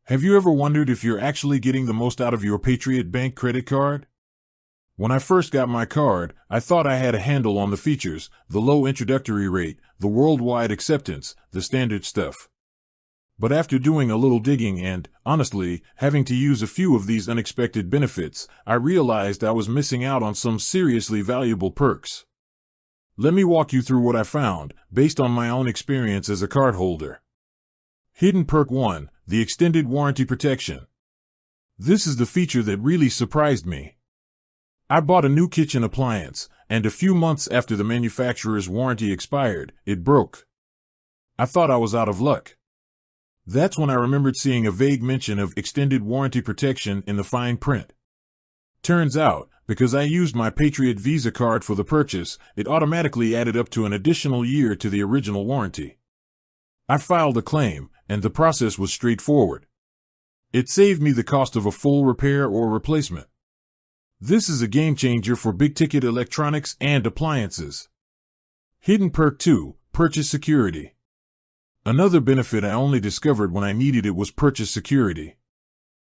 Have you ever wondered if you're actually getting the most out of your Patriot Bank credit card? When I first got my card, I thought I had a handle on the features, the low introductory rate, the worldwide acceptance, the standard stuff. But after doing a little digging and, honestly, having to use a few of these unexpected benefits, I realized I was missing out on some seriously valuable perks. Let me walk you through what I found, based on my own experience as a cardholder. Hidden Perk 1, the extended warranty protection. This is the feature that really surprised me. I bought a new kitchen appliance, and a few months after the manufacturer's warranty expired, it broke. I thought I was out of luck. That's when I remembered seeing a vague mention of extended warranty protection in the fine print. Turns out, because I used my Patriot Visa card for the purchase, it automatically added up to an additional year to the original warranty. I filed a claim, and the process was straightforward. It saved me the cost of a full repair or replacement. This is a game changer for big-ticket electronics and appliances. Hidden Perk 2, Purchase Security. Another benefit I only discovered when I needed it was purchase security.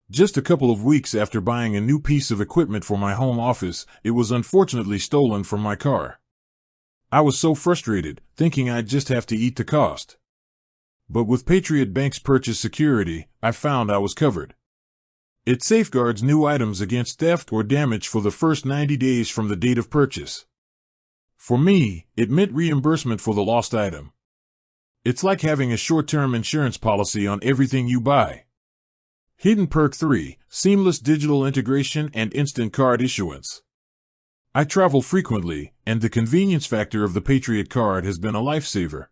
Just a couple of weeks after buying a new piece of equipment for my home office, it was unfortunately stolen from my car. I was so frustrated, thinking I'd just have to eat the cost. But with Patriot Bank's purchase security, I found I was covered. It safeguards new items against theft or damage for the first 90 days from the date of purchase. For me, it meant reimbursement for the lost item. It's like having a short-term insurance policy on everything you buy. Hidden Perk 3, Seamless digital integration and instant card issuance. I travel frequently, and the convenience factor of the Patriot card has been a lifesaver.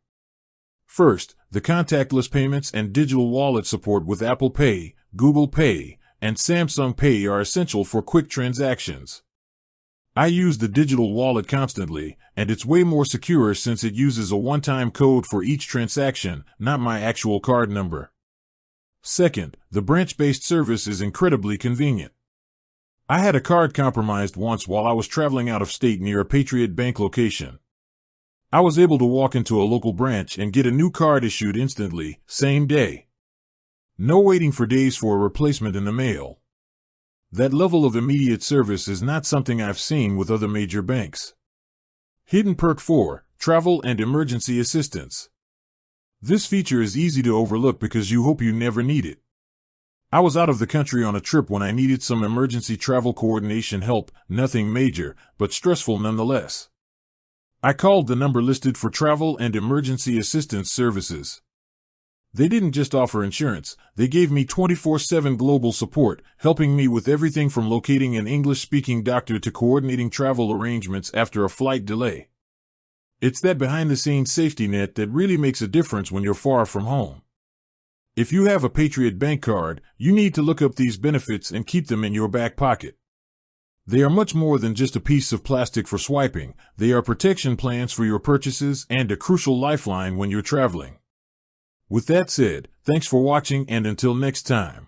First, the contactless payments and digital wallet support with Apple Pay, Google Pay, and Samsung Pay are essential for quick transactions. I use the digital wallet constantly, and it's way more secure since it uses a one-time code for each transaction, not my actual card number. Second, the branch-based service is incredibly convenient. I had a card compromised once while I was traveling out of state near a Patriot Bank location. I was able to walk into a local branch and get a new card issued instantly, same day. No waiting for days for a replacement in the mail. That level of immediate service is not something I've seen with other major banks. Hidden Perk 4, Travel and Emergency Assistance. This feature is easy to overlook because you hope you never need it. I was out of the country on a trip when I needed some emergency travel coordination help, nothing major, but stressful nonetheless. I called the number listed for travel and emergency assistance services. They didn't just offer insurance, they gave me 24/7 global support, helping me with everything from locating an English-speaking doctor to coordinating travel arrangements after a flight delay. It's that behind-the-scenes safety net that really makes a difference when you're far from home. If you have a Patriot Bank card, you need to look up these benefits and keep them in your back pocket. They are much more than just a piece of plastic for swiping. They are protection plans for your purchases and a crucial lifeline when you're traveling. With that said, thanks for watching and until next time.